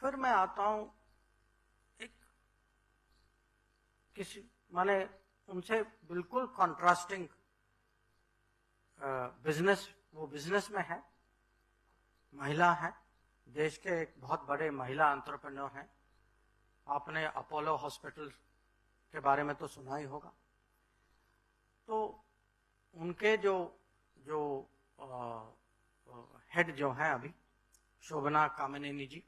फिर मैं आता हूं एक किसी माने उनसे बिल्कुल कॉन्ट्रास्टिंग बिजनेस, वो बिजनेस में है, महिला है, देश के एक बहुत बड़े महिला एंटरप्रेन्योर हैं। आपने अपोलो हॉस्पिटल के बारे में तो सुना ही होगा। तो उनके जो जो हेड जो हैं अभी, शोभना कामिनी जी,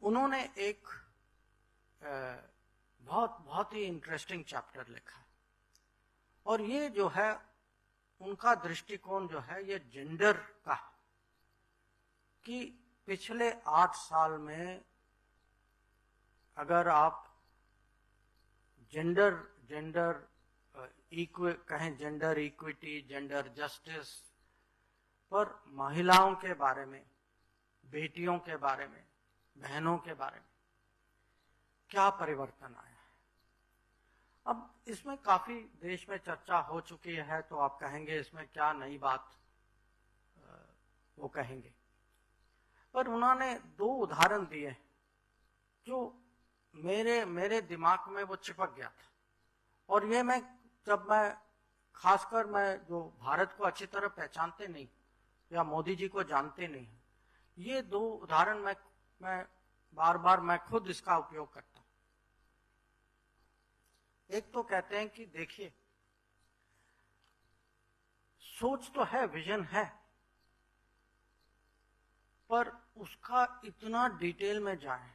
उन्होंने एक बहुत ही इंटरेस्टिंग चैप्टर लिखा है। और ये जो है उनका दृष्टिकोण जो है ये जेंडर का है कि पिछले 8 साल में अगर आप जेंडर कहें, जेंडर इक्विटी, जेंडर जस्टिस पर महिलाओं के बारे में, बेटियों के बारे में, बहनों के बारे में क्या परिवर्तन आया है। अब इसमें काफी देश में चर्चा हो चुकी है, तो आप कहेंगे इसमें क्या नई बात वो कहेंगे, पर उन्होंने 2 उदाहरण दिए जो मेरे दिमाग में वो चिपक गया था। और ये जब मैं खासकर मैं जो भारत को अच्छी तरह पहचानते नहीं या मोदी जी को जानते नहीं, ये 2 उदाहरण मैं बार बार मैं खुद इसका उपयोग करता हूं। एक तो कहते हैं कि देखिए, सोच तो है, विजन है, पर उसका इतना डिटेल में जाए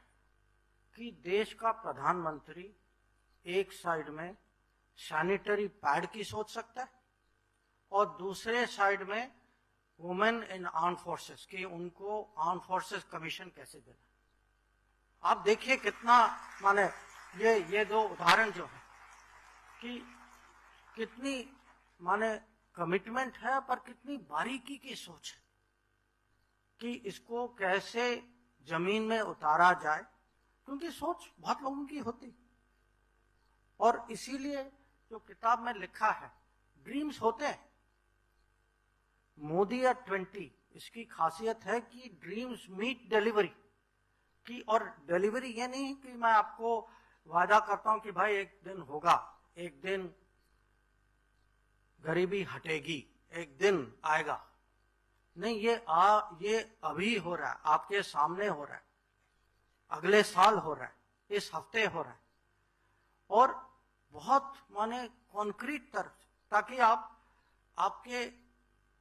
कि देश का प्रधानमंत्री एक साइड में सैनिटरी पैड की सोच सकता है और दूसरे साइड में वुमेन इन आर्म फोर्सेस की, उनको आर्म फोर्सेस कमीशन कैसे देना। आप देखिए कितना माने ये 2 उदाहरण जो है कि कितनी माने कमिटमेंट है, पर कितनी बारीकी की सोच है कि इसको कैसे जमीन में उतारा जाए, क्योंकि सोच बहुत लोगों की होती। और इसीलिए जो किताब में लिखा है, ड्रीम्स होते हैं, मोदी एट 20, इसकी खासियत है कि ड्रीम्स मीट डिलीवरी की। और डिलीवरी ये नहीं कि मैं आपको वादा करता हूं कि भाई एक दिन होगा, एक दिन गरीबी हटेगी, एक दिन आएगा। नहीं, ये अभी हो रहा है, आपके सामने हो रहा है, अगले साल हो रहा है, इस हफ्ते हो रहा है, और बहुत माने कॉन्क्रीट तरफ, ताकि आपके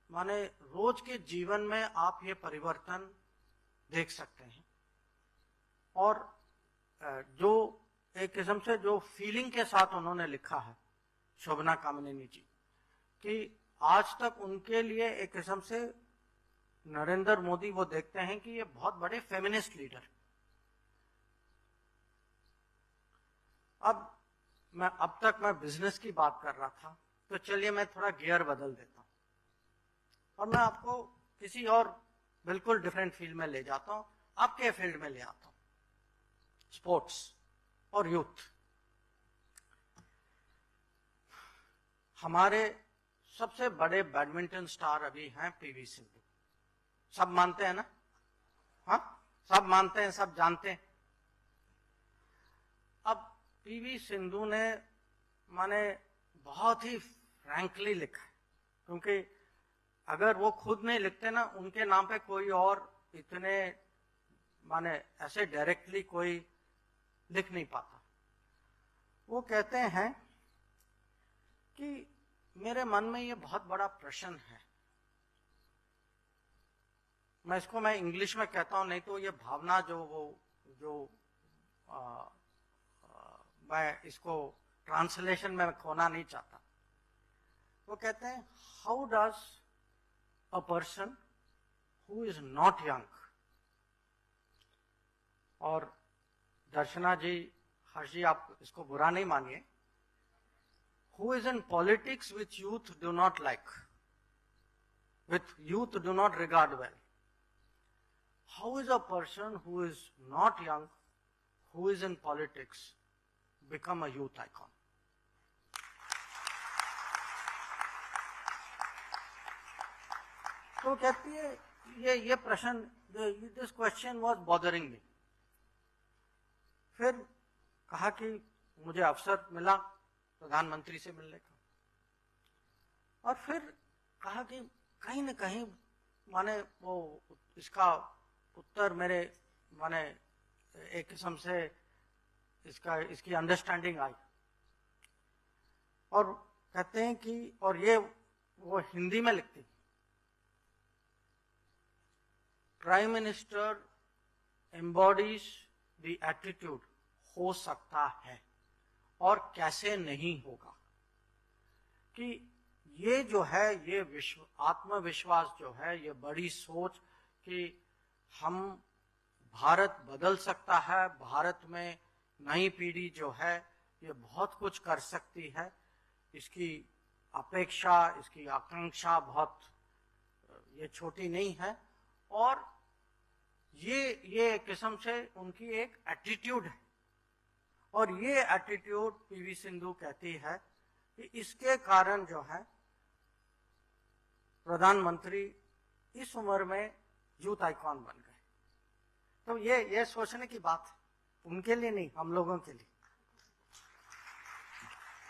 माने रोज के जीवन में आप ये परिवर्तन देख सकते हैं। और जो एक किस्म से जो फीलिंग के साथ उन्होंने लिखा है, शोभना कामिनी जी, कि आज तक उनके लिए एक किस्म से नरेंद्र मोदी वो देखते हैं कि ये बहुत बड़े फेमिनिस्ट लीडर। अब तक मैं बिजनेस की बात कर रहा था, तो चलिए मैं थोड़ा गियर बदल देता हूं और मैं आपको किसी और बिल्कुल डिफरेंट फील्ड में ले जाता हूं, आपके फील्ड में ले आता हूं, स्पोर्ट्स और यूथ। हमारे सबसे बड़े बैडमिंटन स्टार अभी हैं पीवी सिंधु। सब मानते हैं ना? हाँ, सब मानते हैं, सब जानते हैं। अब पीवी सिंधु ने माने बहुत ही फ्रैंकली लिखा है, क्योंकि अगर वो खुद नहीं लिखते ना, उनके नाम पे कोई और इतने माने ऐसे डायरेक्टली कोई लिख नहीं पाता। वो कहते हैं कि मेरे मन में ये बहुत बड़ा प्रश्न है, मैं इंग्लिश में कहता हूं, नहीं तो ये भावना मैं इसको ट्रांसलेशन में खोना नहीं चाहता। वो कहते हैं, how does a person who is not young, और दर्शना जी, हर्ष जी, आप इसको बुरा नहीं मानिए, who is in politics which youth do not like, which youth do not regard well. How is a person who is not young, who is in politics, become a youth icon? तो कहती है ये प्रश्न this question was bothering me. फिर कहा कि मुझे अवसर मिला प्रधानमंत्री से मिलने का, और फिर कहा कि कहीं न कहीं माने वो इसका उत्तर मेरे माने एक किस्म से इसकी अंडरस्टैंडिंग आई। और कहते हैं कि, और ये वो हिंदी में लिखती, prime minister embodies the attitude, हो सकता है और कैसे नहीं होगा, कि ये जो है ये आत्मविश्वास जो है, ये बड़ी सोच कि हम भारत बदल सकता है, भारत में नई पीढ़ी जो है ये बहुत कुछ कर सकती है, इसकी अपेक्षा, इसकी आकांक्षा बहुत ये छोटी नहीं है। और ये एक किस्म से उनकी एक एटीट्यूड है, और ये एटीट्यूड पीवी सिंधु कहती है कि इसके कारण जो है प्रधानमंत्री इस उम्र में यूथ आइकॉन बन गए। तो ये सोचने की बात है, उनके लिए नहीं, हम लोगों के लिए।